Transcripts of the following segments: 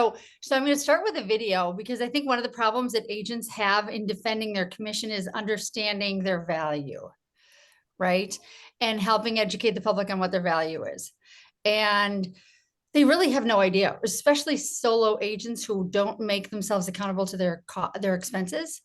So I'm going to start with a video because I think one of the problems that agents have in defending their commission is understanding their value, right? And helping educate the public on what their value is. And they really have no idea, especially solo agents who don't make themselves accountable to their expenses.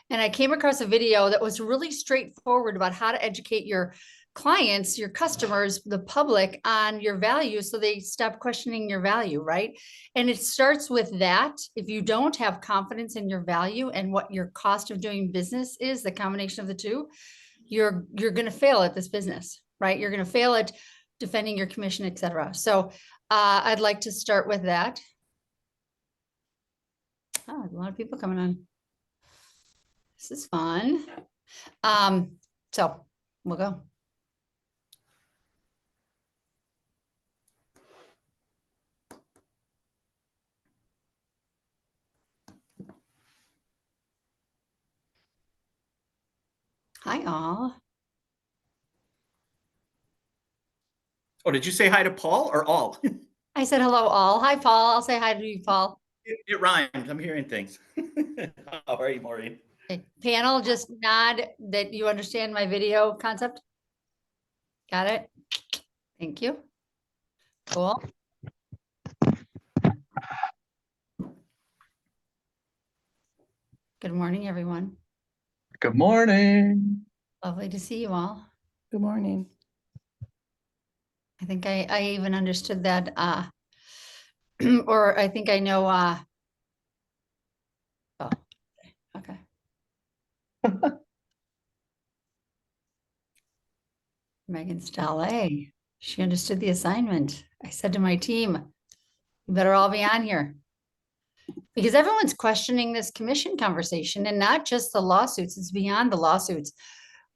And I came across a video that was really straightforward about how to educate your clients, your customers, the public on your value so they stop questioning your value, right? And it starts with that. If you don't have confidence in your value and what your cost of doing business is, the combination of the two, you're going to fail at this business, right? You're going to fail at defending your commission, et cetera. So I'd like to start with that. Oh, a lot of people coming on. This is fun. So we'll go. Hi, all. Oh, did you say hi to Paul or all? I said hello, all. Hi, Paul. I'll say hi to you, Paul. It rhymes. I'm hearing things. How are you, Maureen? Okay. Panel, just nod that you understand my video concept. Got it? Thank you. Cool. Good morning, everyone. Good morning. Lovely to see you all. Good morning. I think I even understood that, or I think I know, oh, okay. Maureen Stallé, she understood the assignment. I said to my team, you better all be on here. Because everyone's questioning this commission conversation and not just the lawsuits, it's beyond the lawsuits,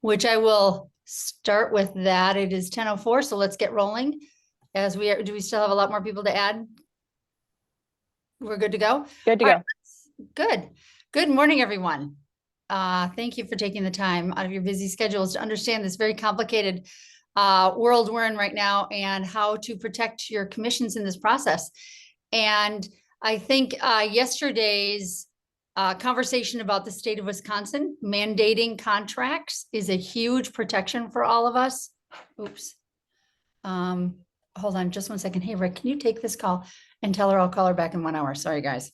which I will start with that. It is 10:04, so let's get rolling. As we are, do we still have a lot more people to add? We're good to go? Good to go. Right. Good. Good morning, everyone. Thank you for taking the time out of your busy schedules to understand this very complicated world we're in right now and how to protect your commissions in this process. And I think yesterday's conversation about the state of Wisconsin mandating contracts is a huge protection for all of us. Oops. Hold on just one second. Hey, Rick, can you take this call and tell her I'll call her back in 1 hour? Sorry, guys.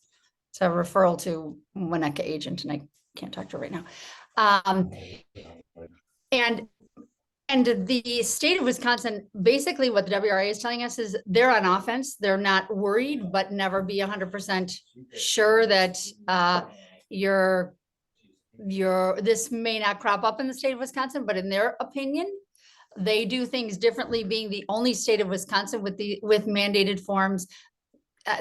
It's a referral to Winnetka agent and I can't talk to her right now. And the state of Wisconsin, basically what the WRA is telling us is they're on offense. They're not worried, but never be 100% sure that this may not crop up in the state of Wisconsin, but in their opinion, they do things differently, being the only state of Wisconsin with mandated forms.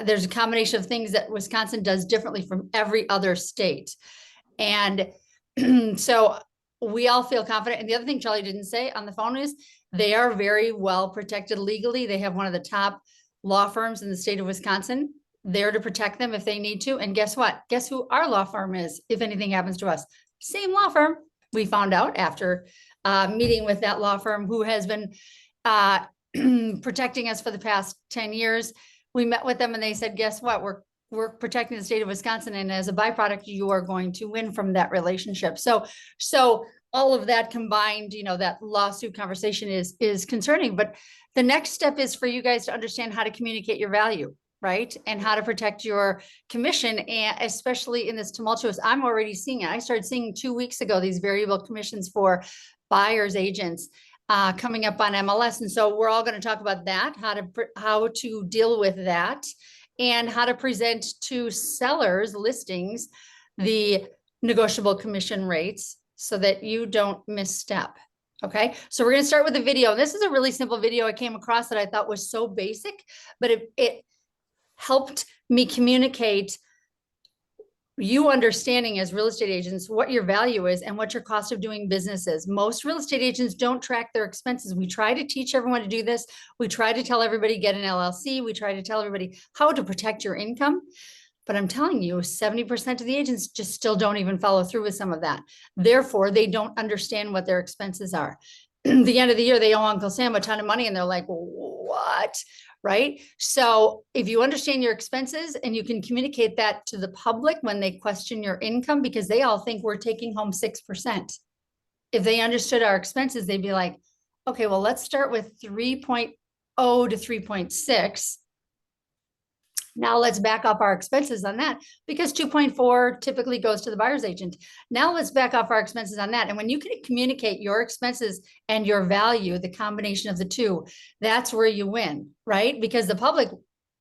There's a combination of things that Wisconsin does differently from every other state. And so we all feel confident. And the other thing Charlie didn't say on the phone is they are very well protected legally. They have one of the top law firms in the state of Wisconsin there to protect them if they need to. And guess what? Guess who our law firm is if anything happens to us? Same law firm. We found out after meeting with that law firm who has been protecting us for the past 10 years. We met with them and they said, guess what? We're protecting the state of Wisconsin. And as a byproduct, you are going to win from that relationship. So all of that combined, you know, that lawsuit conversation is concerning, but the next step is for you guys to understand how to communicate your value, right? And how to protect your commission. And especially in this tumultuous, I'm already seeing it. I started seeing 2 weeks ago, these variable commissions for buyers agents coming up on MLS. And so we're all going to talk about that, how to deal with that, and how to present to sellers listings the negotiable commission rates so that you don't misstep. Okay, so we're going to start with a video. This is a really simple video I came across that I thought was so basic, but it helped me communicate you understanding as real estate agents what your value is and what your cost of doing business is. Most real estate agents don't track their expenses. We try to teach everyone to do this. We try to tell everybody get an LLC. We try to tell everybody how to protect your income. But I'm telling you, 70% of the agents just still don't even follow through with some of that. Therefore, they don't understand what their expenses are. At the end of the year, they owe Uncle Sam a ton of money and they're like, what? right? So if you understand your expenses and you can communicate that to the public when they question your income, because they all think we're taking home 6%. If they understood our expenses, they'd be like, okay, well, let's start with 3.0 to 3.6. Now let's back off our expenses on that, because 2.4 typically goes to the buyer's agent. Now let's back off our expenses on that. And when you can communicate your expenses and your value, the combination of the two, that's where you win, right? Because the public,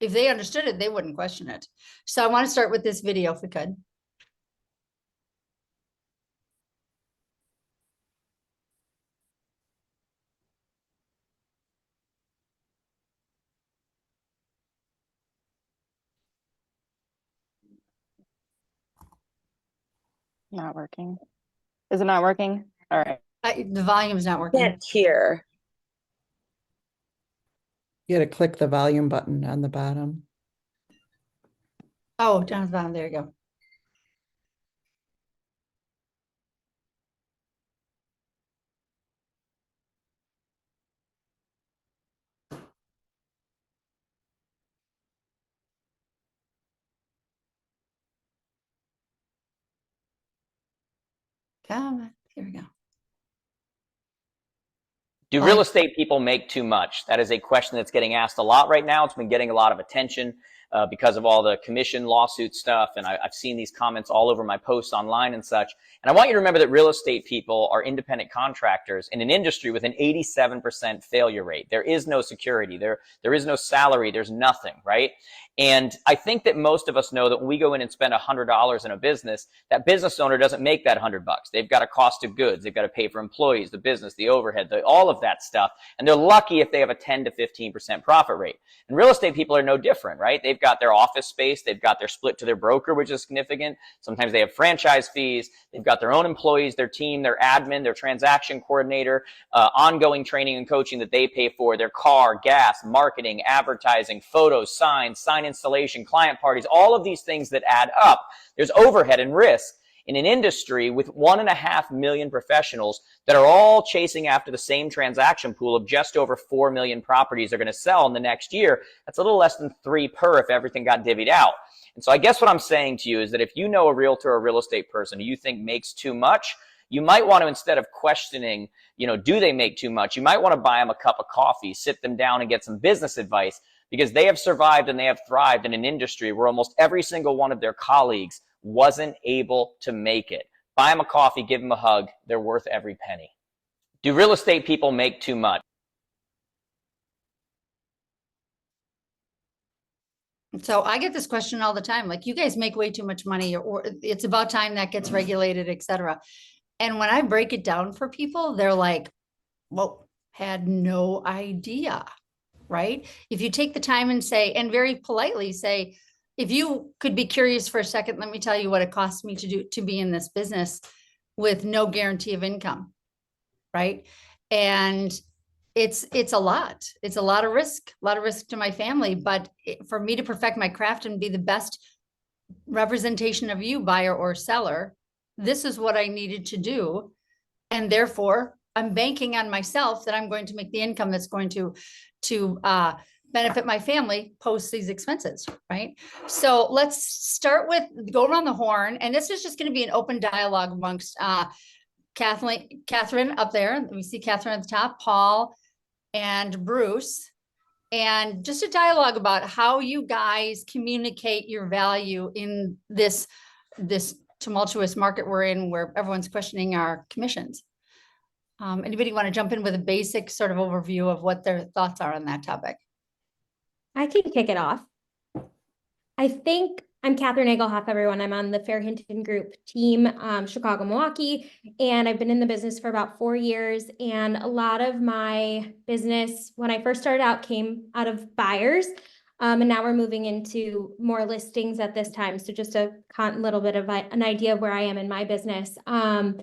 if they understood it, they wouldn't question it. So I want to start with this video if we could. Not working. Is it not working? All right. The volume's not working. Can't hear. You gotta click the volume button on the bottom. Oh, down at the bottom, there you go. Come on, here we go. Do real estate people make too much? That is a question that's getting asked a lot right now. It's been getting a lot of attention because of all the commission lawsuit stuff. And I've seen these comments all over my posts online and such. And I want you to remember that real estate people are independent contractors in an industry with an 87% failure rate. There is no security. There is no salary. There's nothing, right? And I think that most of us know that when we go in and spend $100 in a business, that business owner doesn't make that $100. They've got a cost of goods. They've got to pay for employees, the business, the overhead, all of that stuff. And they're lucky if they have a 10 to 15% profit rate. And real estate people are no different, right? They've got their office space. They've got their split to their broker, which is significant. Sometimes they have franchise fees. They've got their own employees, their team, their admin, their transaction coordinator, ongoing training and coaching that they pay for, their car, gas, marketing, advertising, photos, signs, sign installation, client parties, all of these things that add up. There's overhead and risk in an industry with 1.5 million professionals that are all chasing after the same transaction pool of just over 4 million properties they're going to sell in the next year. That's a little less than 3 per if everything got divvied out. And so I guess what I'm saying to you is that if you know a realtor or a real estate person who you think makes too much, you might want to, instead of questioning, do they make too much? You might want to buy them a cup of coffee, sit them down and get some business advice, because they have survived and they have thrived in an industry where almost every single one of their colleagues wasn't able to make it. Buy them a coffee, give them a hug. They're worth every penny. Do real estate people make too much? So I get this question all the time, like, you guys make way too much money, or it's about time that gets regulated, etc. And when I break it down for people, they're like, well, had no idea, right? If you take the time and say, and very politely say, if you could be curious for a second, let me tell you what it costs me to be in this business with no guarantee of income, right? And it's a lot. It's a lot of risk to my family. But for me to perfect my craft and be the best representation of you, buyer or seller, this is what I needed to do. And therefore, I'm banking on myself that I'm going to make the income that's going to benefit my family post these expenses, right? So let's start with, go around the horn. And this is just going to be an open dialogue amongst Katherine up there. We see Katherine at the top, Paul and Bruce, and just a dialogue about how you guys communicate your value in this tumultuous market we're in, where everyone's questioning our commissions. Anybody want to jump in with a basic sort of overview of what their thoughts are on that topic? I can kick it off. I think I'm Katherine Egelhoff, everyone. I'm on the Phair-Hinton Group team, Chicago, Milwaukee, and I've been in the business for about 4 years. And a lot of my business, when I first started out, came out of buyers. And now we're moving into more listings at this time. So just a little bit of an idea of where I am in my business. And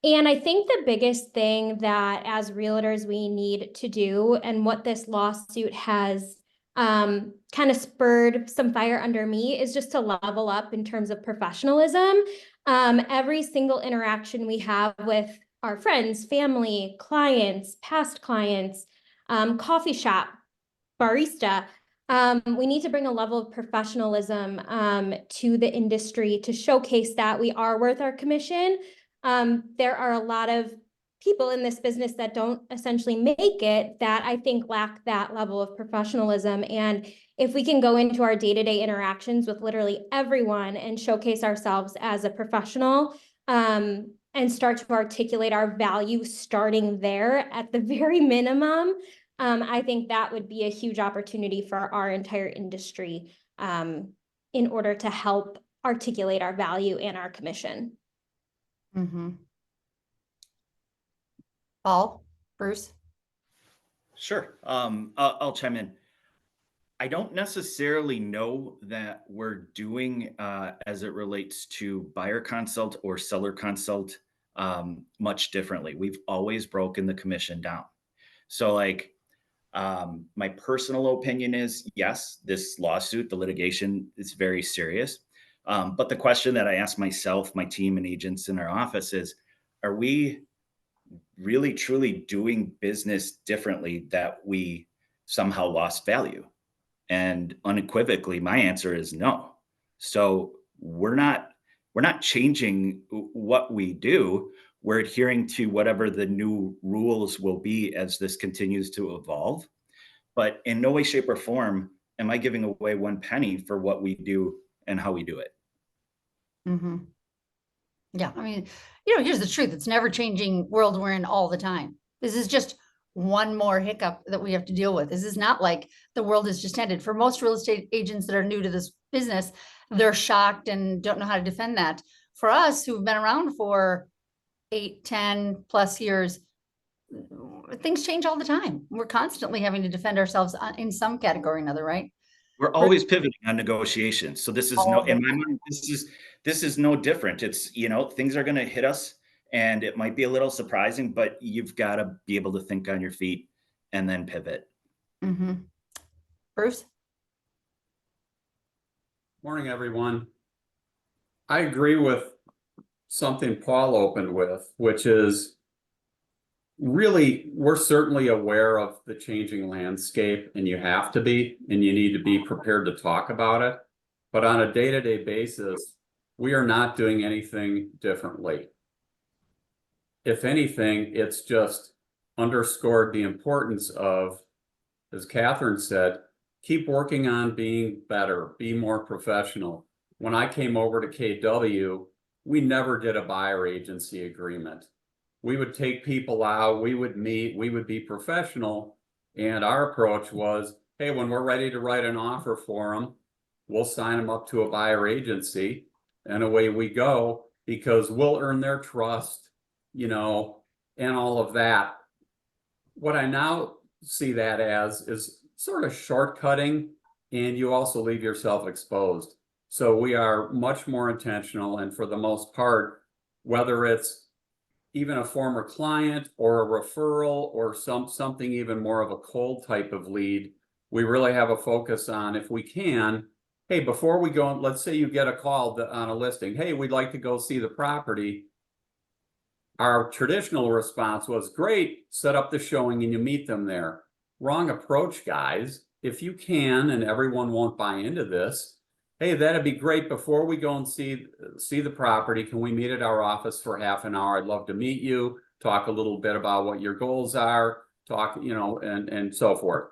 I think the biggest thing that as realtors we need to do, and what this lawsuit has kind of spurred some fire under me, is just to level up in terms of professionalism. Every single interaction we have with our friends, family, clients, past clients, coffee shop, barista, We need to bring a level of professionalism to the industry to showcase that we are worth our commission. There are a lot of people in this business that don't essentially make it that I think lack that level of professionalism. And if we can go into our day-to-day interactions with literally everyone and showcase ourselves as a professional, and start to articulate our value starting there at the very minimum, I think that would be a huge opportunity for our entire industry in order to help articulate our value and our commission. Mm-hmm. Paul, Bruce? Sure. I'll chime in. I don't necessarily know that we're doing, as it relates to buyer consult or seller consult, much differently. We've always broken the commission down. So like, my personal opinion is, yes, this lawsuit, the litigation is very serious. But the question that I ask myself, my team and agents in our office is, are we really truly doing business differently that we somehow lost value? And unequivocally, my answer is no. So we're not changing what we do. We're adhering to whatever the new rules will be as this continues to evolve. But in no way, shape, or form am I giving away one penny for what we do and how we do it. Mm-hmm. Yeah, I mean, here's the truth. It's never changing world we're in all the time. This is just one more hiccup that we have to deal with. This is not like the world has just ended. For most real estate agents that are new to this business, they're shocked and don't know how to defend that. For us who've been around for 8, 10 plus years, things change all the time. We're constantly having to defend ourselves in some category or another, right? We're always pivoting on negotiations. So this is no, in my mind, this is no different. It's, things are going to hit us and it might be a little surprising, but you've got to be able to think on your feet and then pivot. Mm-hmm. Bruce? Morning, everyone. I agree with something Paul opened with, which is really, we're certainly aware of the changing landscape, and you have to be, and you need to be prepared to talk about it. But on a day-to-day basis, we are not doing anything differently. If anything, it's just underscored the importance of, as Katherine said, keep working on being better, be more professional. When I came over to KW, we never did a buyer agency agreement. We would take people out, we would meet, we would be professional. And our approach was, hey, when we're ready to write an offer for them, we'll sign them up to a buyer agency and away we go, because we'll earn their trust, and all of that. What I now see that as is sort of shortcutting, and you also leave yourself exposed. So we are much more intentional, and for the most part, whether it's even a former client or a referral or something even more of a cold type of lead, we really have a focus on, if we can, hey, before we go, let's say you get a call on a listing, hey, we'd like to go see the property. Our traditional response was, great, set up the showing and you meet them there. Wrong approach, guys. If you can, and everyone won't buy into this, hey, that'd be great. Before we go and see the property, can we meet at our office for half an hour? I'd love to meet you, talk a little bit about what your goals are, talk, and so forth.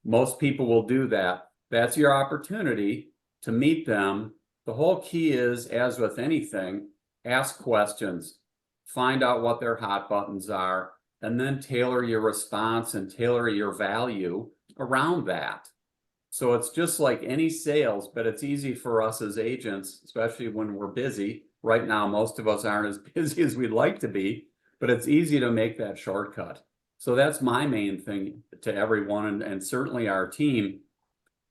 Most people will do that. That's your opportunity to meet them. The whole key is, as with anything, ask questions, find out what their hot buttons are, and then tailor your response and tailor your value around that. So it's just like any sales, but it's easy for us as agents, especially when we're busy. Right now, most of us aren't as busy as we'd like to be, but it's easy to make that shortcut. So that's my main thing to everyone, and certainly our team.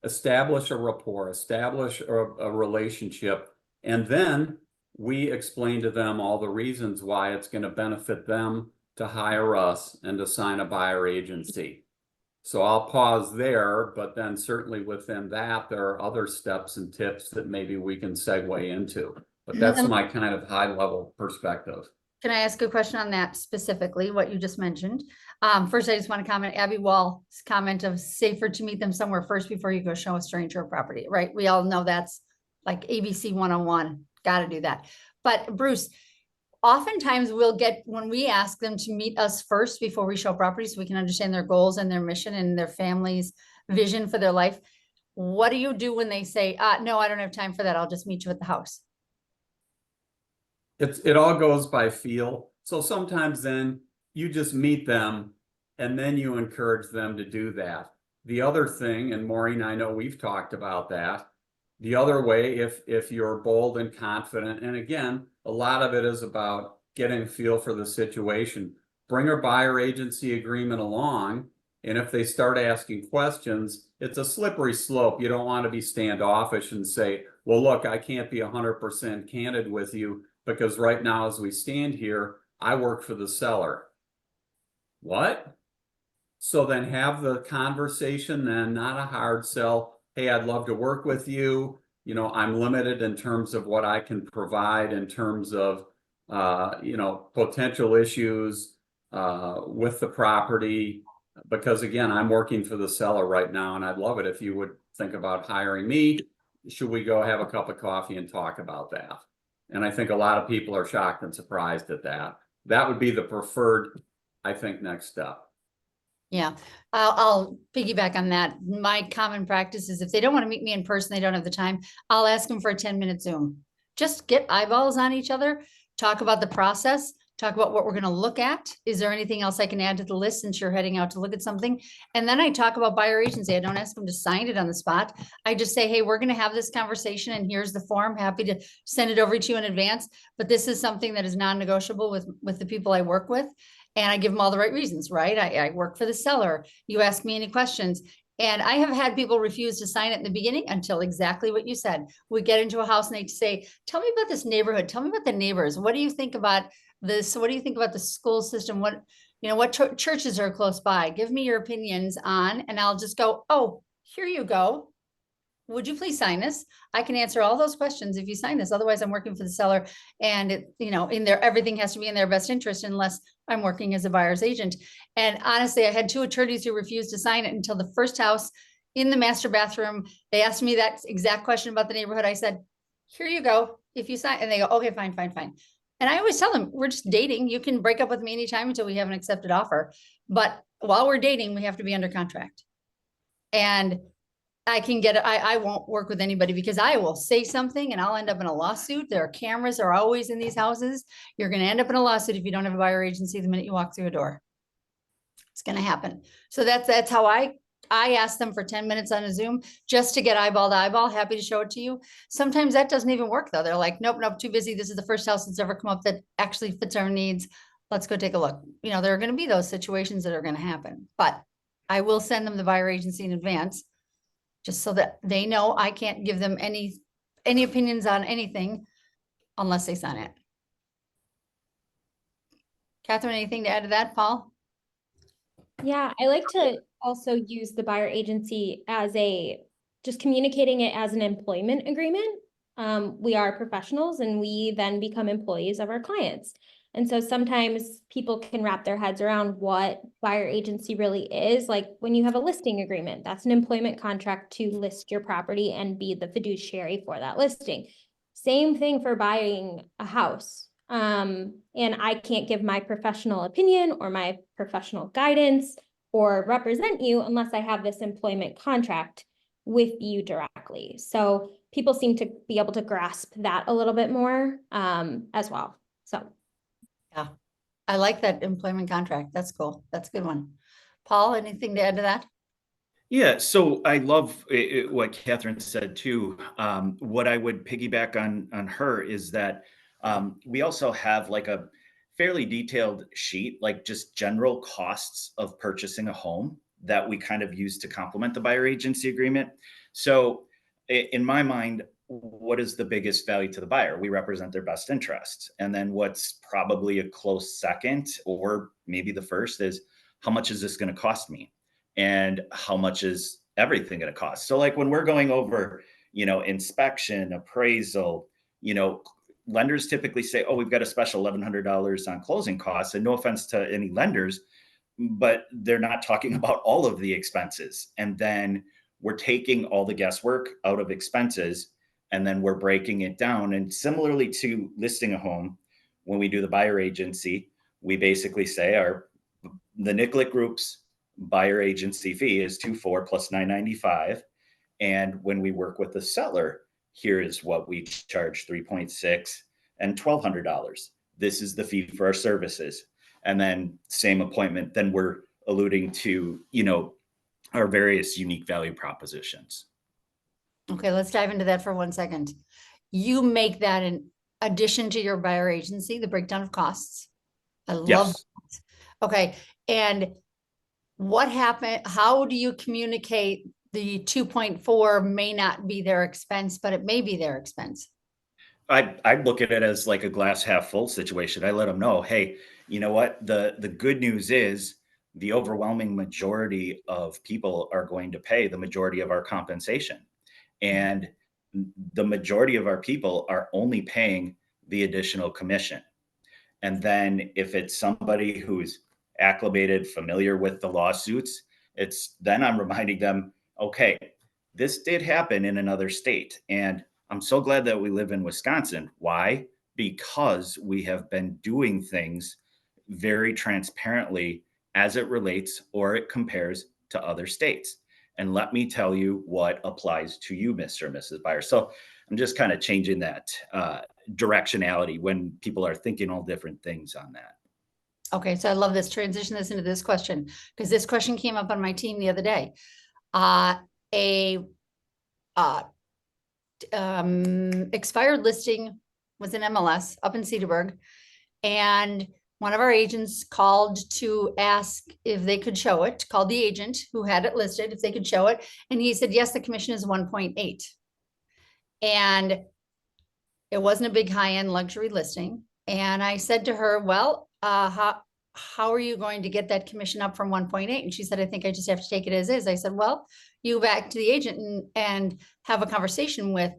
Establish a rapport, establish a relationship, and then we explain to them all the reasons why it's going to benefit them to hire us and to sign a buyer agency. So I'll pause there, but then certainly within that, there are other steps and tips that maybe we can segue into. But that's my kind of high level perspective. Can I ask a question on that specifically, what you just mentioned? First, I just want to comment Abby Wall's comment of safer to meet them somewhere first before you go show a stranger a property, right? We all know that's like ABC 101. Got to do that. But Bruce, oftentimes we'll get, when we ask them to meet us first before we show properties, so we can understand their goals and their mission and their family's vision for their life. What do you do when they say, no, I don't have time for that. I'll just meet you at the house? It all goes by feel. So sometimes then you just meet them and then you encourage them to do that. The other thing, and Maureen, I know we've talked about that. The other way, if you're bold and confident, and again, a lot of it is about getting a feel for the situation. Bring a buyer agency agreement along, and if they start asking questions, it's a slippery slope. You don't want to be standoffish and say, well, look, I can't be 100% candid with you because right now as we stand here, I work for the seller. What? So then have the conversation then, not a hard sell. Hey, I'd love to work with you. You know, I'm limited in terms of what I can provide in terms of, you know, potential issues with the property. Because again, I'm working for the seller right now, and I'd love it if you would think about hiring me. Should we go have a cup of coffee and talk about that? And I think a lot of people are shocked and surprised at that. That would be the preferred, I think, next step. Yeah, I'll piggyback on that. My common practice is if they don't want to meet me in person, they don't have the time, I'll ask them for a 10-minute Zoom. Just get eyeballs on each other, talk about the process, talk about what we're going to look at. Is there anything else I can add to the list since you're heading out to look at something? And then I talk about buyer agency. I don't ask them to sign it on the spot. I just say, hey, we're going to have this conversation and here's the form. Happy to send it over to you in advance. But this is something that is non-negotiable with the people I work with. And I give them all the right reasons, right? I work for the seller. You ask me any questions. And I have had people refuse to sign it in the beginning until exactly what you said. We get into a house and they say, tell me about this neighborhood. Tell me about the neighbors. What do you think about this? What do you think about the school system? What, you know, what churches are close by? Give me your opinions on, and I'll just go, oh, here you go. Would you please sign this? I can answer all those questions if you sign this. Otherwise, I'm working for the seller, and it, you know, in there, everything has to be in their best interest unless I'm working as a buyer's agent. And honestly, I had 2 attorneys who refused to sign it until the first house in the master bathroom. They asked me that exact question about the neighborhood. I said, here you go. If you sign, and they go, okay, fine, fine, fine. And I always tell them, we're just dating. You can break up with me anytime until we have an accepted offer. But while we're dating, we have to be under contract. And I won't work with anybody because I will say something and I'll end up in a lawsuit. Their cameras are always in these houses. You're going to end up in a lawsuit if you don't have a buyer agency the minute you walk through a door. It's going to happen. So that's how I ask them for 10 minutes on a Zoom just to get eyeball to eyeball. Happy to show it to you. Sometimes that doesn't even work though. They're like, nope, too busy. This is the first house that's ever come up that actually fits our needs. Let's go take a look. You know, there are going to be those situations that are going to happen, but I will send them the buyer agency in advance, just so that they know I can't give them any opinions on anything unless they sign it. Catherine, anything to add to that, Paul? Yeah, I like to also use the buyer agency as just communicating it as an employment agreement. We are professionals and we then become employees of our clients. And so sometimes people can wrap their heads around what buyer agency really is. Like when you have a listing agreement, that's an employment contract to list your property and be the fiduciary for that listing. Same thing for buying a house. And I can't give my professional opinion or my professional guidance or represent you unless I have this employment contract with you directly. So people seem to be able to grasp that a little bit more as well. So. Yeah, I like that employment contract. That's cool. That's a good one. Paul, anything to add to that? Yeah, so I love what Catherine said too. What I would piggyback on her is that we also have like a fairly detailed sheet, like just general costs of purchasing a home that we kind of use to complement the buyer agency agreement. So in my mind, what is the biggest value to the buyer? We represent their best interests. And then what's probably a close second, or maybe the first, is how much is this going to cost me? And how much is everything going to cost? So like when we're going over, you know, inspection, appraisal, you know, lenders typically say, oh, we've got a special $1,100 on closing costs. And no offense to any lenders, but they're not talking about all of the expenses. And then we're taking all the guesswork out of expenses, and then we're breaking it down. And similarly to listing a home, when we do the buyer agency, we basically say the Nicolet Group's buyer agency fee is $2,400 plus $995. And when we work with the seller, here is what we charge: $3,600 and $1,200. This is the fee for our services. And then same appointment, then we're alluding to, our various unique value propositions. Okay, let's dive into that for 1 second. You make that in addition to your buyer agency, the breakdown of costs. I love Yes. that. Okay, and what happened? How do you communicate the 2.4 may not be their expense, but it may be their expense? I look at it as like a glass half full situation. I let them know, hey, you know what? The good news is the overwhelming majority of people are going to pay the majority of our compensation. And the majority of our people are only paying the additional commission. And then if it's somebody who's acclimated, familiar with the lawsuits, then I'm reminding them, okay, this did happen in another state. And I'm so glad that we live in Wisconsin. Why? Because we have been doing things very transparently as it relates or it compares to other states. And let me tell you what applies to you, Mr. and Mrs. Buyer. So I'm just kind of changing that directionality when people are thinking all different things on that. Okay, so I love this. Transition this into this question, because this question came up on my team the other day. Expired listing was in MLS up in Cedarburg, and one of our agents called to ask if they could show it, called the agent who had it listed, if they could show it. And he said, yes, the commission is 1.8. And it wasn't a big high-end luxury listing. And I said to her, well, how are you going to get that commission up from 1.8? And she said, I think I just have to take it as is. I said, well, you go back to the agent and have a conversation with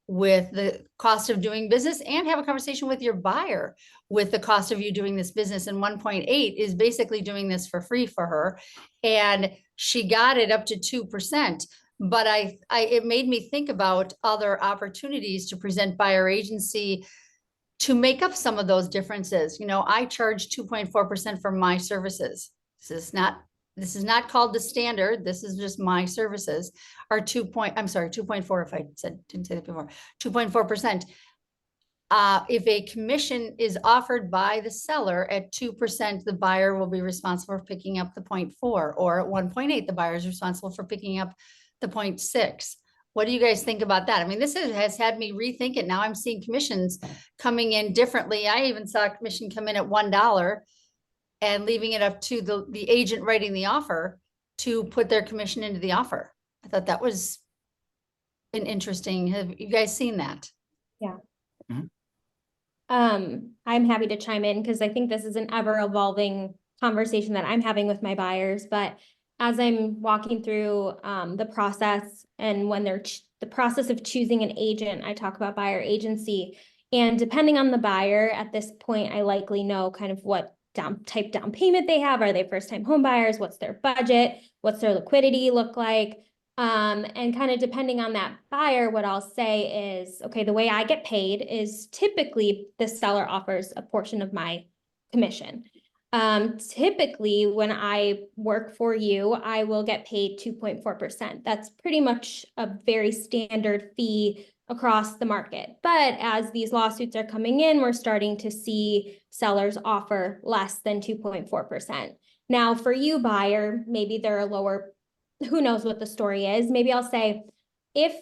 the cost of doing business, and have a conversation with your buyer with the cost of you doing this business. And 1.8 is basically doing this for free for her. And she got it up to 2%. But it made me think about other opportunities to present buyer agency to make up some of those differences. I charge 2.4% for my services. This is not called the standard. This is just my services are 2.4. If I didn't say that before, 2.4%. If a commission is offered by the seller at 2%, the buyer will be responsible for picking up the 0.4, or at 1.8, the buyer is responsible for picking up the 0.6. What do you guys think about that? I mean, this has had me rethink it. Now I'm seeing commissions coming in differently. I even saw a commission come in at $1 and leaving it up to the agent writing the offer to put their commission into the offer. I thought that was an interesting. Have you guys seen that? Yeah. Mhm. I'm happy to chime in because I think this is an ever evolving conversation that I'm having with my buyers. But as I'm walking through the process, and when they're the process of choosing an agent, I talk about buyer agency. And depending on the buyer at this point, I likely know kind of what type down payment they have. Are they first-time home buyers? What's their budget? What's their liquidity look like? And kind of depending on that buyer, what I'll say is, okay, the way I get paid is typically the seller offers a portion of my commission. Typically when I work for you, I will get paid 2.4%. That's pretty much a very standard fee across the market. But as these lawsuits are coming in, we're starting to see sellers offer less than 2.4%. Now for you, buyer, maybe they're a lower, who knows what the story is. Maybe I'll say, if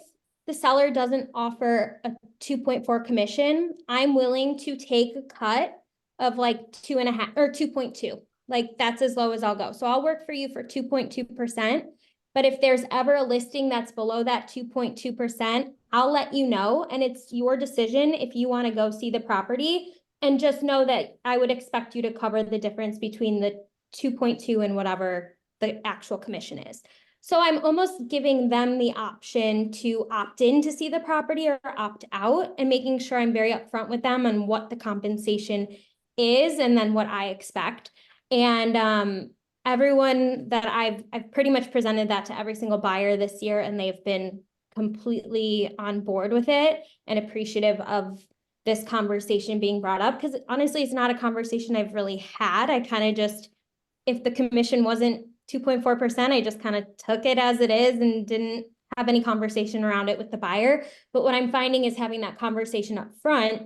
the seller doesn't offer a 2.4 commission, I'm willing to take a cut of like 2.5 or 2.2. Like that's as low as I'll go. So I'll work for you for 2.2%. But if there's ever a listing that's below that 2.2%, I'll let you know. And it's your decision if you want to go see the property. And just know that I would expect you to cover the difference between the 2.2 and whatever the actual commission is. So I'm almost giving them the option to opt in to see the property or opt out, and making sure I'm very upfront with them on what the compensation is and then what I expect. And everyone that I've pretty much presented that to every single buyer this year, and they've been completely on board with it and appreciative of this conversation being brought up. Because honestly, it's not a conversation I've really had. I kind of just, if the commission wasn't 2.4%, I just kind of took it as it is and didn't have any conversation around it with the buyer. But what I'm finding is having that conversation up front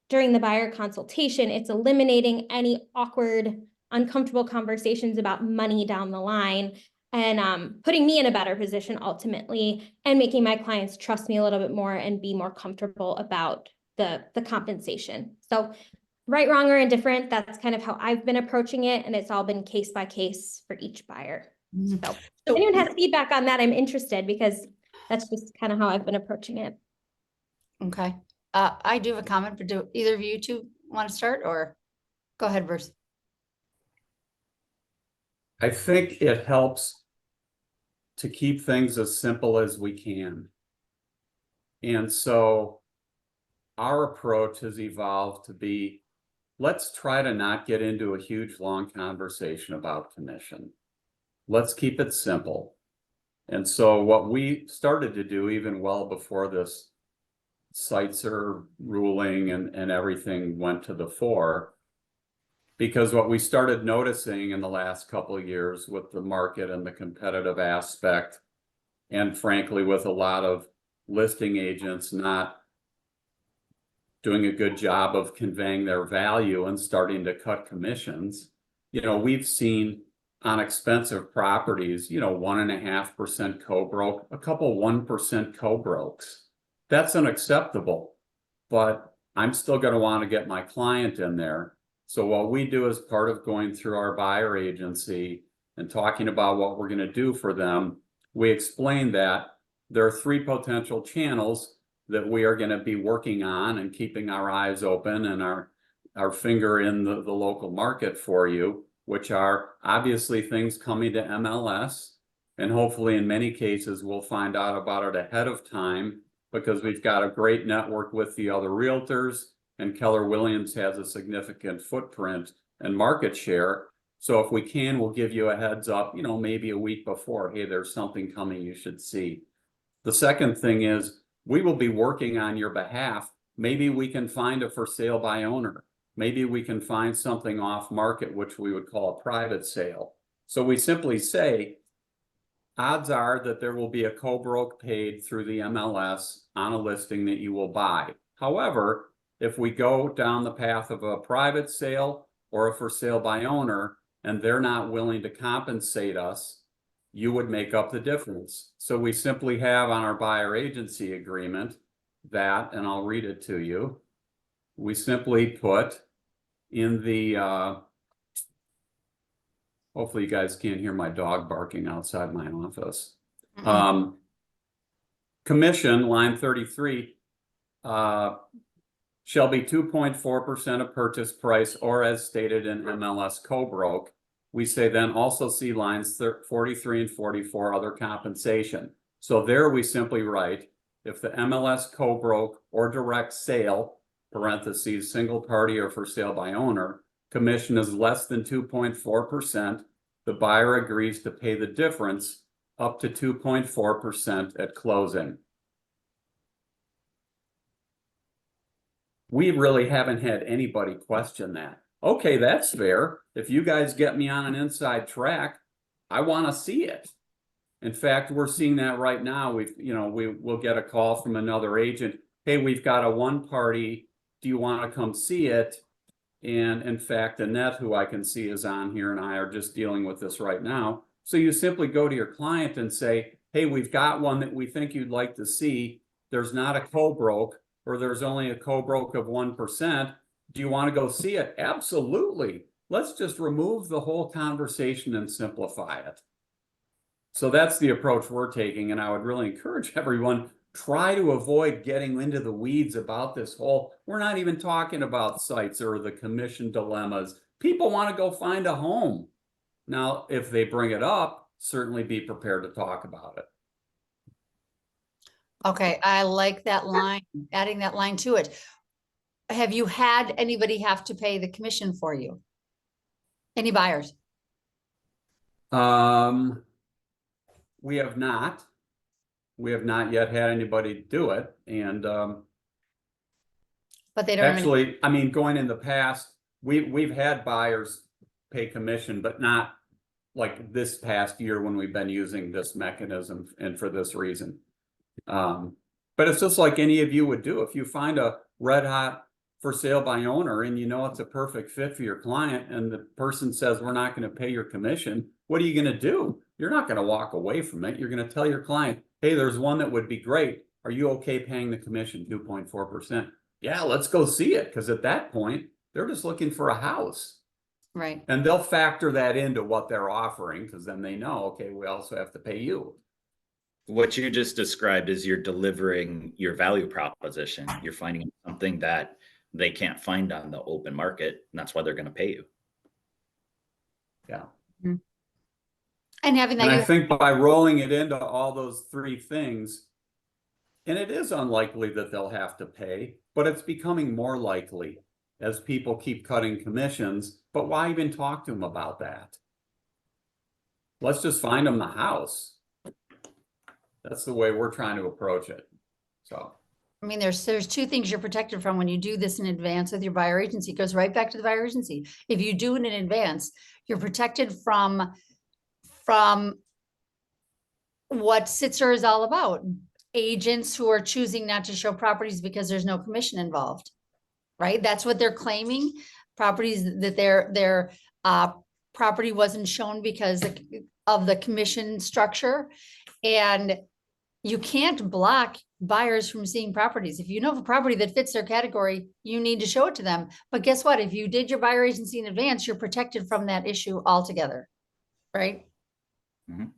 during the buyer consultation, it's eliminating any awkward, uncomfortable conversations about money down the line, and putting me in a better position ultimately, and making my clients trust me a little bit more and be more comfortable about the compensation. So right, wrong, or indifferent, that's kind of how I've been approaching it, and it's all been case by case for each buyer. Mhm. So So- if anyone has feedback on that, I'm interested, because that's just kind of how I've been approaching it. Okay, I do have a comment, but do either of you two want to start, or go ahead, Bruce? I think it helps to keep things as simple as we can. And so our approach has evolved to be, let's try to not get into a huge, long conversation about commission. Let's keep it simple. And so what we started to do, even well before this Seitzer ruling and everything went to the fore, because what we started noticing in the last couple of years with the market and the competitive aspect, and frankly, with a lot of listing agents not doing a good job of conveying their value and starting to cut commissions, we've seen on expensive properties, 1.5% co-broke, a couple 1% co-brokes. That's unacceptable, but I'm still going to want to get my client in there. So what we do as part of going through our buyer agency and talking about what we're going to do for them, we explain that there are 3 potential channels that we are going to be working on and keeping our eyes open and our finger in the local market for you, which are obviously things coming to MLS. And hopefully in many cases, we'll find out about it ahead of time, because we've got a great network with the other realtors, and Keller Williams has a significant footprint and market share. So if we can, we'll give you a heads up, maybe a week before, hey, there's something coming you should see. The second thing is, we will be working on your behalf. Maybe we can find a for sale by owner. Maybe we can find something off market, which we would call a private sale. So we simply say, odds are that there will be a co-broke paid through the MLS on a listing that you will buy. However, if we go down the path of a private sale or a for sale by owner, and they're not willing to compensate us, you would make up the difference. So we simply have on our buyer agency agreement that, and I'll read it to you, we simply put in the, hopefully you guys can't hear my dog barking outside my office. Commission, line 33, shall be 2.4% of purchase price, or as stated in MLS co-broke. We say then also see lines 43 and 44, other compensation. So there we simply write, if the MLS co-broke or direct sale, parentheses, single party or for sale by owner, commission is less than 2.4%, the buyer agrees to pay the difference up to 2.4% at closing. We really haven't had anybody question that. Okay, that's fair. If you guys get me on an inside track, I want to see it. In fact, we're seeing that right now. We'll get a call from another agent. Hey, we've got a one party. Do you want to come see it? And in fact, Annette, who I can see is on here, and I are just dealing with this right now. So you simply go to your client and say, hey, we've got one that we think you'd like to see. There's not a co-broke, or there's only a co-broke of 1%. Do you want to go see it? Absolutely. Let's just remove the whole conversation and simplify it. So that's the approach we're taking. And I would really encourage everyone, try to avoid getting into the weeds about this whole, we're not even talking about sites or the commission dilemmas. People want to go find a home. Now, if they bring it up, certainly be prepared to talk about it. Okay, I like that line, adding that line to it. Have you had anybody have to pay the commission for you? Any buyers? We have not. We have not yet had anybody do it. And But they don't have any- actually, I mean, going in the past, we've had buyers pay commission, but not like this past year when we've been using this mechanism and for this reason. But it's just like any of you would do. If you find a red hot for sale by owner and you know it's a perfect fit for your client and the person says, we're not going to pay your commission, what are you going to do? You're not going to walk away from it. You're going to tell your client, hey, there's one that would be great. Are you okay paying the commission 2.4%? Yeah, let's go see it. Because at that point, they're just looking for a house. Right. And they'll factor that into what they're offering because then they know, okay, we also have to pay you. What you just described is you're delivering your value proposition. You're finding something that they can't find on the open market, and that's why they're going to pay you. Yeah. And having And I that, think by rolling it into all those three things, and it is unlikely that they'll have to pay, but it's becoming more likely as people keep cutting commissions. But why even talk to them about that? Let's just find them the house. That's the way we're trying to approach it. So, I mean, there's two things you're protected from when you do this in advance with your buyer agency. It goes right back to the buyer agency. If you do it in advance, you're protected from what Sitzer is all about. Agents who are choosing not to show properties because there's no commission involved, right? That's what they're claiming. Properties that their property wasn't shown because of the commission structure. And you can't block buyers from seeing properties. If you know of a property that fits their category, you need to show it to them. But guess what? If you did your buyer agency in advance, you're protected from that issue altogether, right? Mhm.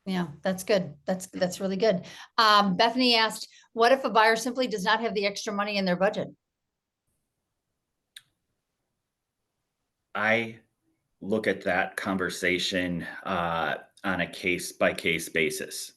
Yeah, that's good. That's really good. Bethany asked, what if a buyer simply does not have the extra money in their budget? I look at that conversation on a case by case basis.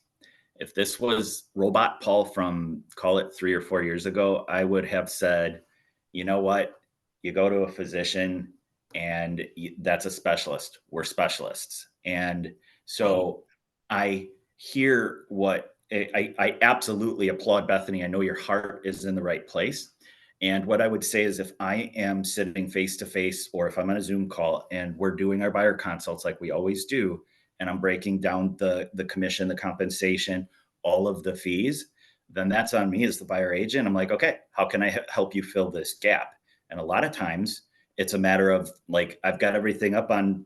If this was Robot Paul from, call it 3 or 4 years ago, I would have said, you know what? You go to a physician and that's a specialist. We're specialists. And so I hear what I absolutely applaud Bethany. I know your heart is in the right place. And what I would say is if I am sitting face to face or if I'm on a Zoom call and we're doing our buyer consults like we always do, and I'm breaking down the commission, the compensation, all of the fees, then that's on me as the buyer agent. I'm like, okay, how can I help you fill this gap? And a lot of times it's a matter of like, I've got everything up on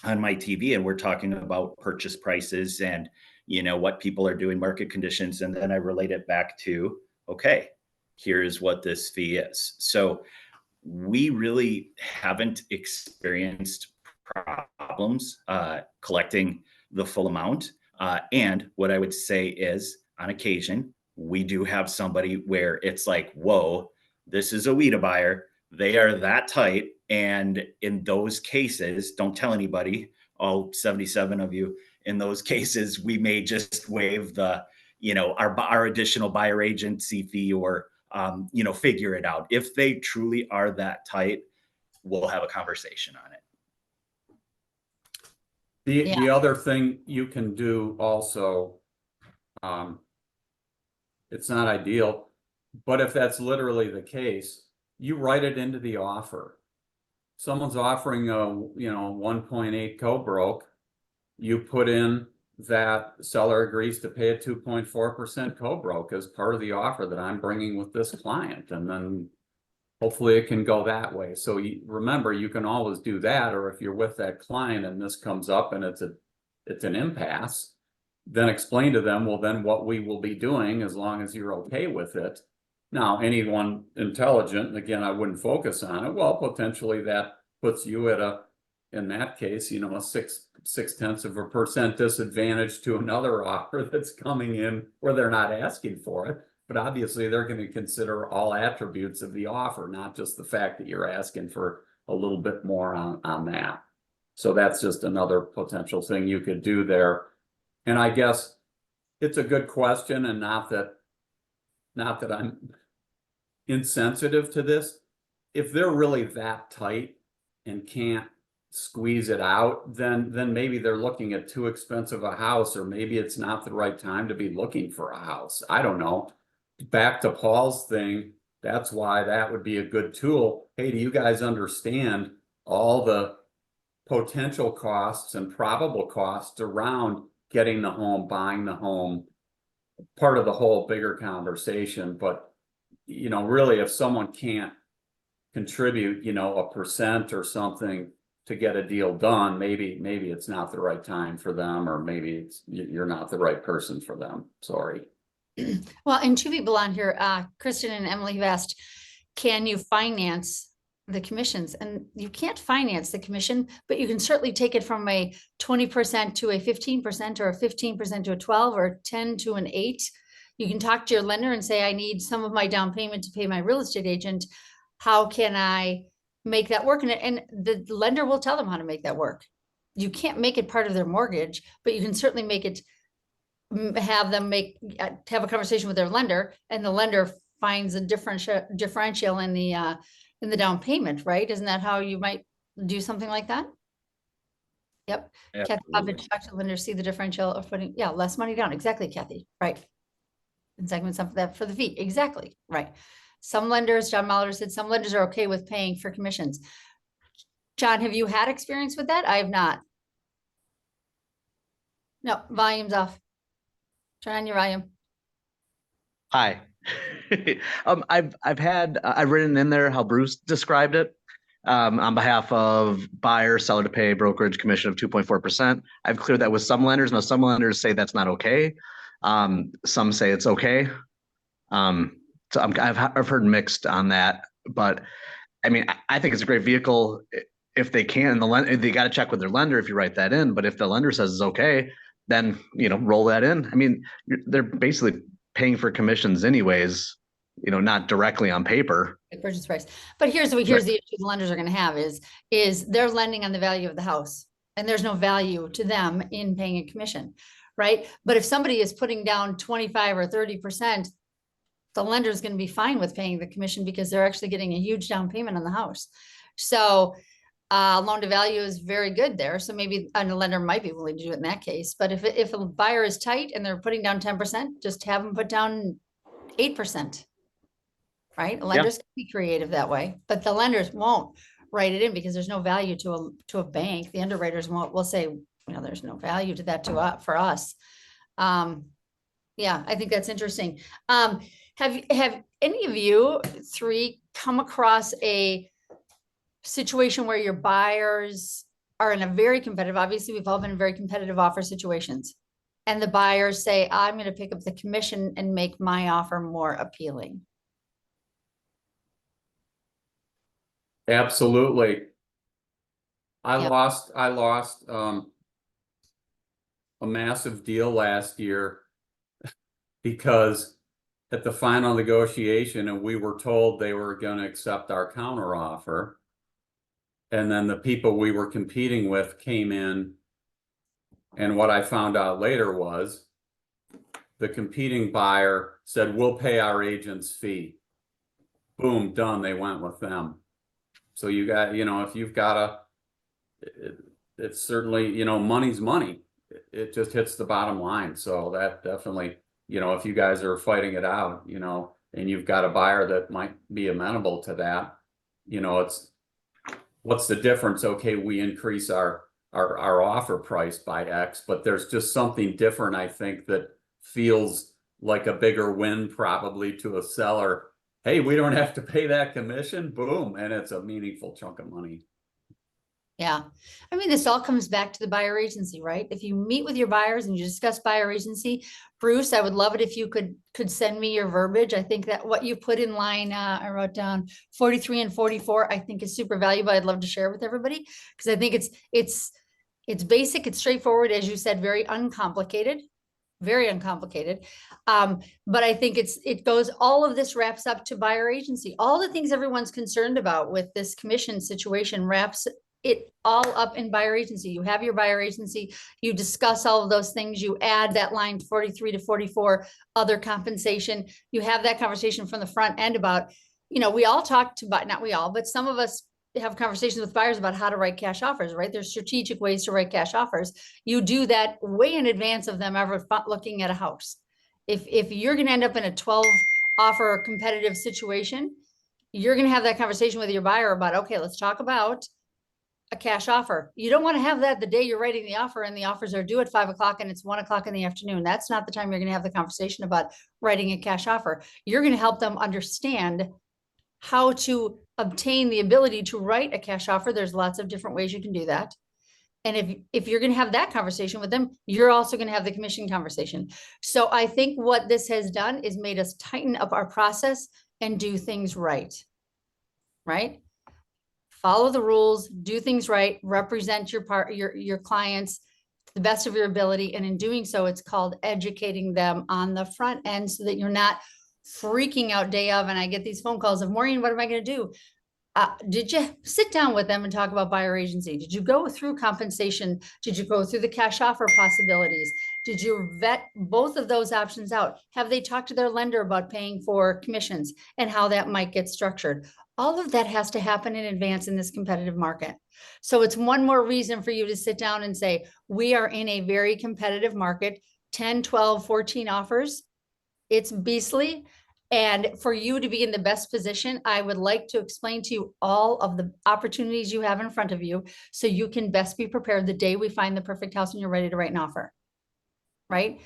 my TV and we're talking about purchase prices and, you know, what people are doing, market conditions. And then I relate it back to, okay, here's what this fee is. So we really haven't experienced problems collecting the full amount. And what I would say is on occasion, we do have somebody where it's like, whoa, this is a WIDA buyer. They are that tight. And in those cases, don't tell anybody, all 77 of you, in those cases, we may just waive the, you know, our additional buyer agency fee or, you know, figure it out. If they truly are that tight, we'll have a conversation on it. the other thing you can do also, it's not ideal, but if that's literally the case, you write it into the offer. Someone's offering a, you know, 1.8 co-broke, you put in that seller agrees to pay a 2.4% co-broke as part of the offer that I'm bringing with this client. And then hopefully it can go that way. So remember, you can always do that. Or if you're with that client and this comes up and it's an impasse, then explain to them, well, then what we will be doing as long as you're okay with it. Now, anyone intelligent, and again, I wouldn't focus on it. Well, potentially that puts you at in that case, you know, a 0.6% disadvantage to another offer that's coming in where they're not asking for it. But obviously they're going to consider all attributes of the offer, not just the fact that you're asking for a little bit more on that. So that's just another potential thing you could do there. And I guess it's a good question, and not that I'm insensitive to this. If they're really that tight and can't squeeze it out, then maybe they're looking at too expensive a house, or maybe it's not the right time to be looking for a house. I don't know. Back to Paul's thing, that's why that would be a good tool. Hey, do you guys understand all the potential costs and probable costs around getting the home, buying the home? Part of the whole bigger conversation. But, you know, really, if someone can't contribute, you know, 1% or something to get a deal done, maybe it's not the right time for them, or maybe you're not the right person for them. Sorry. Well, and two people on here, Kristen and Emily, have asked, can you finance the commissions? And you can't finance the commission, but you can certainly take it from a 20% to a 15%, or a 15% to a 12, or 10 to an 8. You can talk to your lender and say, I need some of my down payment to pay my real estate agent. How can I make that work? And the lender will tell them how to make that work. You can't make it part of their mortgage, but you can certainly make it, have them have a conversation with their lender, and the lender finds a differential in the down payment, right? Isn't that how you might do something like that? Yep. Kathy, talk to the lender, see the differential of putting, less money down. Exactly, Kathy. Right. And segment some of that for the fee. Exactly. Right. Some lenders, John Mahler said, some lenders are okay with paying for commissions. John, have you had experience with that? I have not. No, volume's off. Turn on your volume. Hi. I've written in there how Bruce described it. On behalf of buyer, seller to pay brokerage commission of 2.4%. I've cleared that with some lenders. Now, some lenders say that's not okay. Some say it's okay. So I've heard mixed on that, but I mean, I think it's a great vehicle if they can. They got to check with their lender if you write that in. But if the lender says it's okay, then roll that in. I mean, they're basically paying for commissions anyways. Not directly on paper. Purchase price. But here's the issue the lenders are going to have is they're lending on the value of the house, and there's no value to them in paying a commission, right? But if somebody is putting down 25 or 30%, the lender is going to be fine with paying the commission because they're actually getting a huge down payment on the house. So loan to value is very good there. So maybe a lender might be willing to do it in that case. But if a buyer is tight and they're putting down 10%, just have them put down 8%. Right? Lenders can be creative that way, but the lenders won't write it in because there's no value to a bank. The underwriters will say, there's no value to that for us. I think that's interesting. Have any of you three come across a situation where your buyers are in a very competitive, obviously we've all been in very competitive offer situations, and the buyers say, I'm going to pick up the commission and make my offer more appealing? Absolutely. I lost a massive deal last year because at the final negotiation, and we were told they were going to accept our counter offer. And then the people we were competing with came in, and what I found out later was the competing buyer said, we'll pay our agent's fee. Boom, done. They went with them. So you got, if you've got it's certainly, money's money. It just hits the bottom line. So that definitely, if you guys are fighting it out, and you've got a buyer that might be amenable to that, it's, what's the difference? Okay, we increase our offer price by X, but there's just something different, I think, that feels like a bigger win probably to a seller. Hey, we don't have to pay that commission, boom, and it's a meaningful chunk of money. Yeah. I mean, this all comes back to the buyer agency, right? If you meet with your buyers and you discuss buyer agency, Bruce, I would love it if you could send me your verbiage. I think that what you put in line, I wrote down 43 and 44, I think is super valuable. I'd love to share with everybody because I think it's basic, it's straightforward, as you said, very uncomplicated. Very uncomplicated. But I think it goes, all of this wraps up to buyer agency. All the things everyone's concerned about with this commission situation wraps it all up in buyer agency. You have your buyer agency, you discuss all of those things, you add that line 43 to 44, other compensation. You have that conversation from the front end about, we all talked about, not we all, but some of us have conversations with buyers about how to write cash offers, right? There's strategic ways to write cash offers. You do that way in advance of them ever looking at a house. If you're going to end up in a 12 offer competitive situation, you're going to have that conversation with your buyer about, okay, let's talk about a cash offer. You don't want to have that the day you're writing the offer and the offers are due at 5 o'clock and it's 1 o'clock in the afternoon. That's not the time you're going to have the conversation about writing a cash offer. You're going to help them understand how to obtain the ability to write a cash offer. There's lots of different ways you can do that. And if you're going to have that conversation with them, you're also going to have the commission conversation. So I think what this has done is made us tighten up our process and do things right. Right? Follow the rules, do things right, represent your clients to the best of your ability. And in doing so, it's called educating them on the front end so that you're not freaking out day of. And I get these phone calls of, Maureen, what am I going to do? Did you sit down with them and talk about buyer agency? Did you go through compensation? Did you go through the cash offer possibilities? Did you vet both of those options out? Have they talked to their lender about paying for commissions and how that might get structured? All of that has to happen in advance in this competitive market. So it's one more reason for you to sit down and say, we are in a very competitive market, 10, 12, 14 offers. It's beastly. And for you to be in the best position, I would like to explain to you all of the opportunities you have in front of you so you can best be prepared the day we find the perfect house and you're ready to write an offer, right?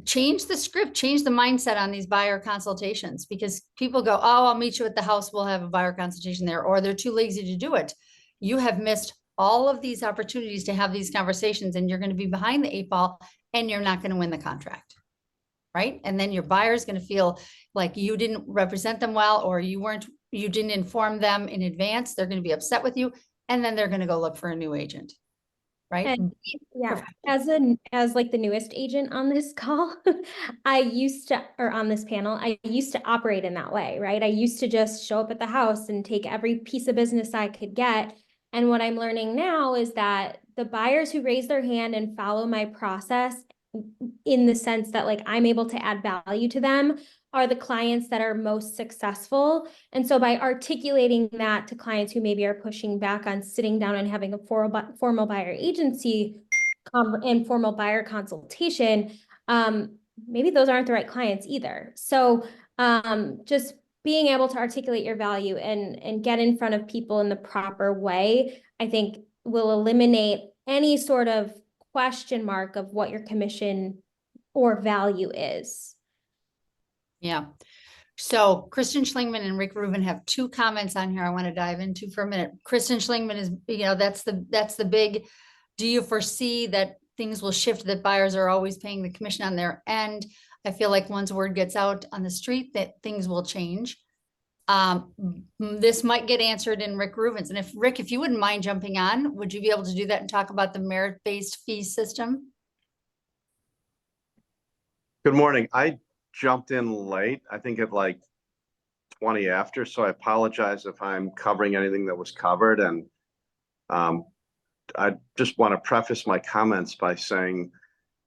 Change the script, change the mindset on these buyer consultations, because people go, oh, I'll meet you at the house. We'll have a buyer consultation there, or they're too lazy to do it. You have missed all of these opportunities to have these conversations and you're going to be behind the 8 ball and you're not going to win the contract. Right? And then your buyer is going to feel like you didn't represent them well, or you didn't inform them in advance. They're going to be upset with you. And then they're going to go look for a new agent. Right? And yeah, as like the newest agent on this call, on this panel, I used to operate in that way, right? I used to just show up at the house and take every piece of business I could get. And what I'm learning now is that the buyers who raise their hand and follow my process in the sense that like I'm able to add value to them are the clients that are most successful. And so by articulating that to clients who maybe are pushing back on sitting down and having a formal buyer agency and formal buyer consultation, maybe those aren't the right clients either. So just being able to articulate your value and get in front of people in the proper way, I think will eliminate any sort of question mark of what your commission or value is. Yeah. So Kristen Schlingman and Rick Rubin have 2 comments on here I want to dive into for a minute. Kristen Schlingman is, that's the big, do you foresee that things will shift, that buyers are always paying the commission on their end? I feel like once word gets out on the street that things will change. This might get answered in Rick Rubin's. And if you wouldn't mind jumping on, would you be able to do that and talk about the merit-based fee system? Good morning. I jumped in late, I think at like 20 after, so I apologize if I'm covering anything that was covered. And I just want to preface my comments by saying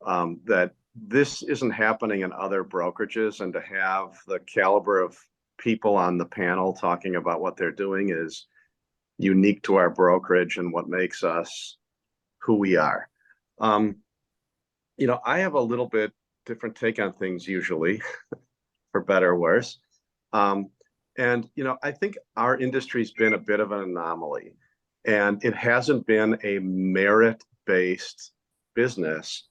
that this isn't happening in other brokerages, and to have the caliber of people on the panel talking about what they're doing is unique to our brokerage and what makes us who we are. I have a little bit different take on things usually, for better or worse. I think our industry's been a bit of an anomaly, and it hasn't been a merit-based business.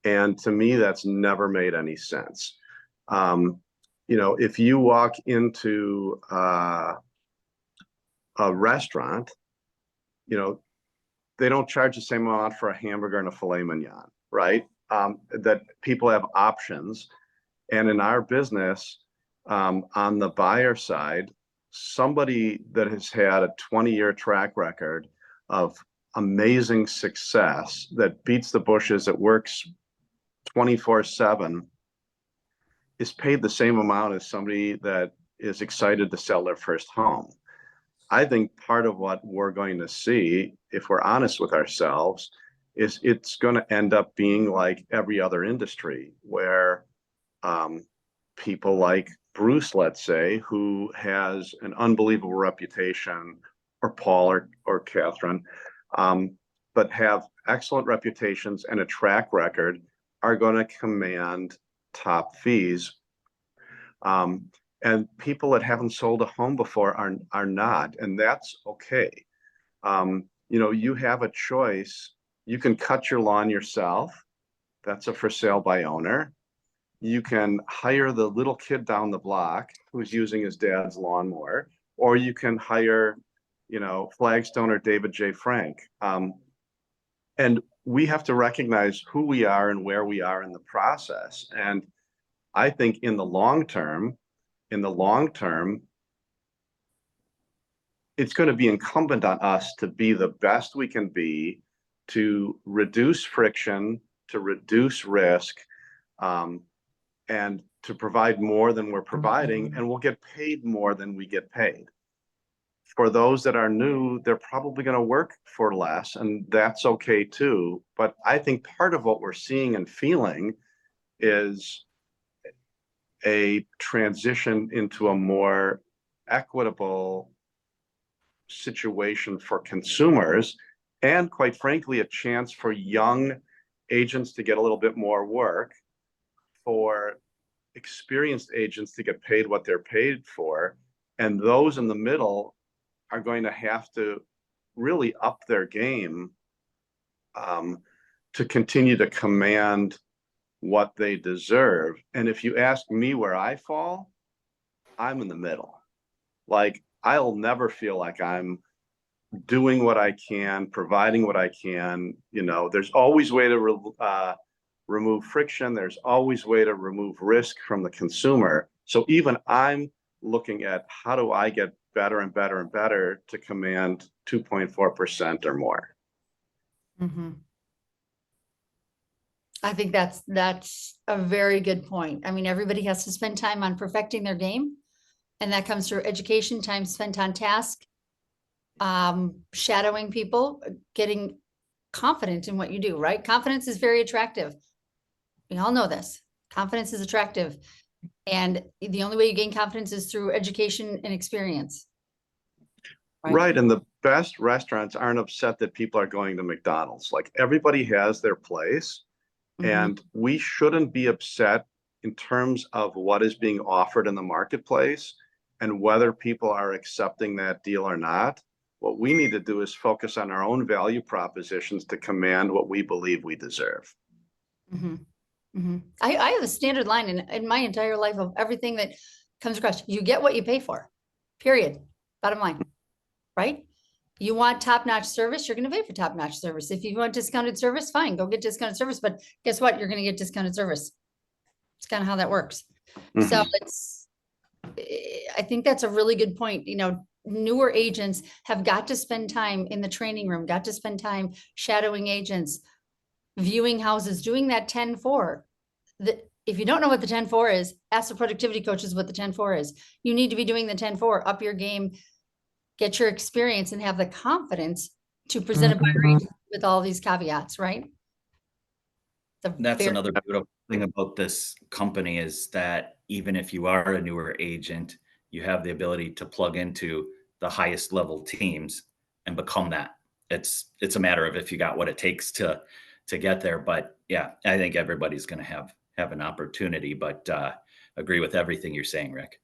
And to me, that's never made any sense. If you walk into a restaurant, they don't charge the same amount for a hamburger and a filet mignon, right? That people have options. And in our business, on the buyer side, somebody that has had a 20-year track record of amazing success that beats the bushes, that works 24/7, is paid the same amount as somebody that is excited to sell their first home. I think part of what we're going to see, if we're honest with ourselves, is it's going to end up being like every other industry, where people like Bruce, let's say, who has an unbelievable reputation or Paul or Catherine, but have excellent reputations and a track record are going to command top fees. And people that haven't sold a home before are not, and that's okay. You know, you have a choice. You can cut your lawn yourself. That's a for sale by owner. You can hire the little kid down the block who's using his dad's lawnmower, or you can hire, you know, Flagstone or David J. Frank. And we have to recognize who we are and where we are in the process. And I think in the long term, it's going to be incumbent on us to be the best we can be, to reduce friction, to reduce risk, and to provide more than we're providing, and we'll get paid more than we get paid. For those that are new, they're probably going to work for less, and that's okay too. But I think part of what we're seeing and feeling is a transition into a more equitable situation for consumers, and quite frankly, a chance for young agents to get a little bit more work, for experienced agents to get paid what they're paid for, and those in the middle are going to have to really up their game to continue to command what they deserve. And if you ask me where I fall, I'm in the middle. Like, I'll never feel like I'm doing what I can, providing what I can. You know, there's always a way to remove friction. There's always a way to remove risk from the consumer. So even I'm looking at how do I get better and better and better to command 2.4% or more. Mm-hmm. I think that's a very good point. I mean, everybody has to spend time on perfecting their game, and that comes through education, time spent on task, shadowing people, getting confident in what you do, right? Confidence is very attractive. We all know this. Confidence is attractive. And the only way you gain confidence is through education and experience. Right. And the best restaurants aren't upset that people are going to McDonald's. Like, everybody has their place. And we shouldn't be upset in terms of what is being offered in the marketplace and whether people are accepting that deal or not. What we need to do is focus on our own value propositions to command what we believe we deserve. I have a standard line in my entire life of everything that comes across. You get what you pay for, period. Bottom line, right? You want top-notch service, you're going to pay for top-notch service. If you want discounted service, fine, go get discounted service. But guess what? You're going to get discounted service. It's kind of how that works. So I think that's a really good point. You know, newer agents have got to spend time in the training room, got to spend time shadowing agents, viewing houses, doing that 10-4. If you don't know what the 10-4 is, ask the productivity coaches what the 10-4 is. You need to be doing the 10-4, up your game, get your experience, and have the confidence to present a buyer agent with all these caveats, right? That's another beautiful thing about this company, is that even if you are a newer agent, you have the ability to plug into the highest level teams and become that. It's a matter of if you got what it takes to get there. But yeah, I think everybody's going to have an opportunity, but agree with everything you're saying, Rick.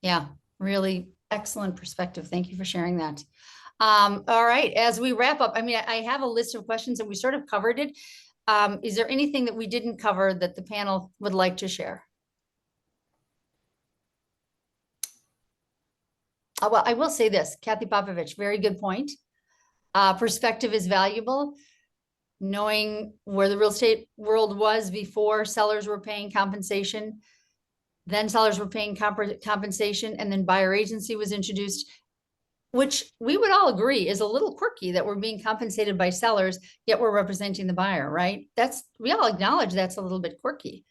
Yeah, Really excellent perspective. Thank you for sharing that. All right, as we wrap up, I mean, I have a list of questions and we sort of covered it. Is there anything that we didn't cover that the panel would like to share? Well, I will say this, Kathy Popovich, very good point. Perspective is valuable. Knowing where the real estate world was before sellers were paying compensation, then sellers were paying compensation, and then buyer agency was introduced, which we would all agree is a little quirky that we're being compensated by sellers, yet we're representing the buyer, right? We all acknowledge that's a little bit quirky.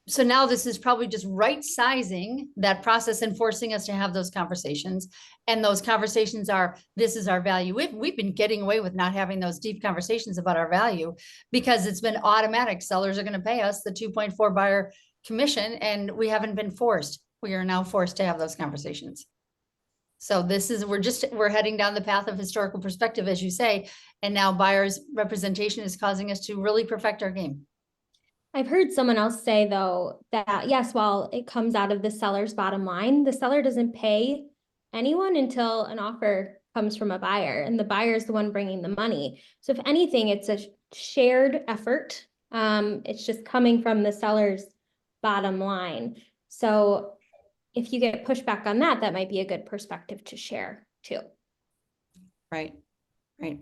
So now this is probably just right sizing that process and forcing us to have those conversations. And those conversations are, this is our value. We've been getting away with not having those deep conversations about our value because it's been automatic. Sellers are going to pay us the 2.4 buyer commission, and we haven't been forced. We are now forced to have those conversations. So this is, we're heading down the path of historical perspective, as you say, and now buyers representation is causing us to really perfect our game. I've heard someone else say though, that yes, while it comes out of the seller's bottom line, the seller doesn't pay anyone until an offer comes from a buyer, and the buyer is the one bringing the money. So if anything, it's a shared effort. It's just coming from the seller's bottom line. So if you get pushback on that, that might be a good perspective to share too. Right, right.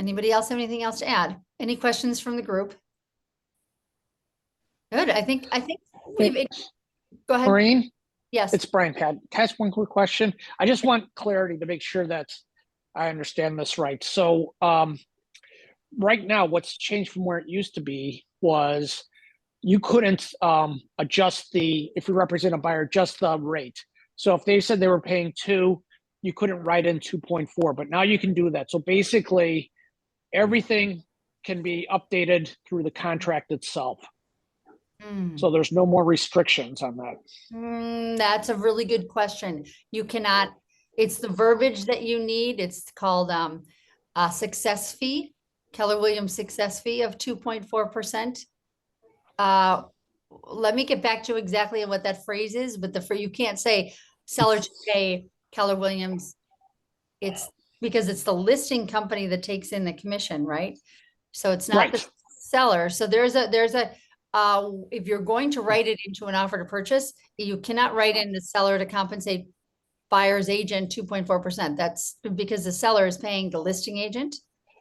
Anybody else have anything else to add? Any questions from the group? Good, I think we've, go ahead. Maureen, Yes, it's Brian. Can I ask one quick question? I just want clarity to make sure that I understand this right. So right now, what's changed from where it used to be was you couldn't adjust if you represent a buyer, just the rate. So if they said they were paying 2, you couldn't write in 2.4, but now you can do that. So basically, everything can be updated through the contract itself. So there's no more restrictions on that. That's a really good question. You cannot, it's the verbiage that you need. It's called a success fee, Keller Williams success fee of 2.4%. Let me get back to exactly what that phrase is, but you can't say seller to pay Keller Williams. It's because it's the listing company that takes in the commission, right? So it's not the seller. So there's a if you're going to write it into an offer to purchase, you cannot write in the seller to compensate buyer's agent 2.4%. That's because the seller is paying the listing agent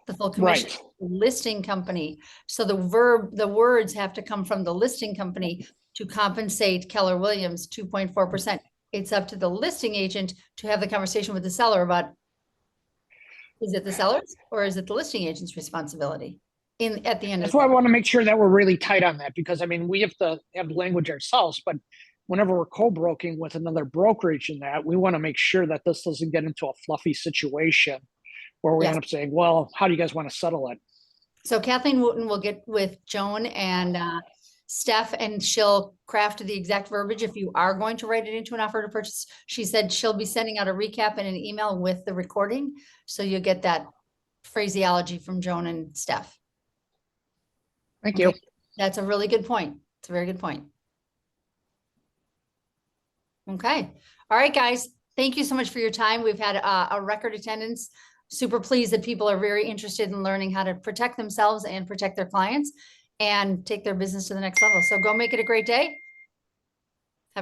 the full commission, listing company. So the words have to come from the listing company to compensate Keller Williams 2.4%. It's up to the listing agent to have the conversation with the seller about, is it the seller's or is it the listing agent's responsibility at the end of That's why I want to make sure that we're really tight on that, because I mean, we have to have language ourselves, but whenever we're co-broking with another brokerage in that, we want to make sure that this doesn't get into a fluffy situation where we end up saying, well, how do you guys want to settle it? So Kathleen Wooten will get with Joan and Steph, and she'll craft the exact verbiage if you are going to write it into an offer to purchase. She said she'll be sending out a recap in an email with the recording. So you'll get that phraseology from Joan and Steph. Thank you. That's a really good point. It's a very good point. Okay. All right, guys. Thank you so much for your time. We've had a record attendance. Super pleased that people are very interested in learning how to protect themselves and protect their clients and take their business to the next level. So go make it a great day.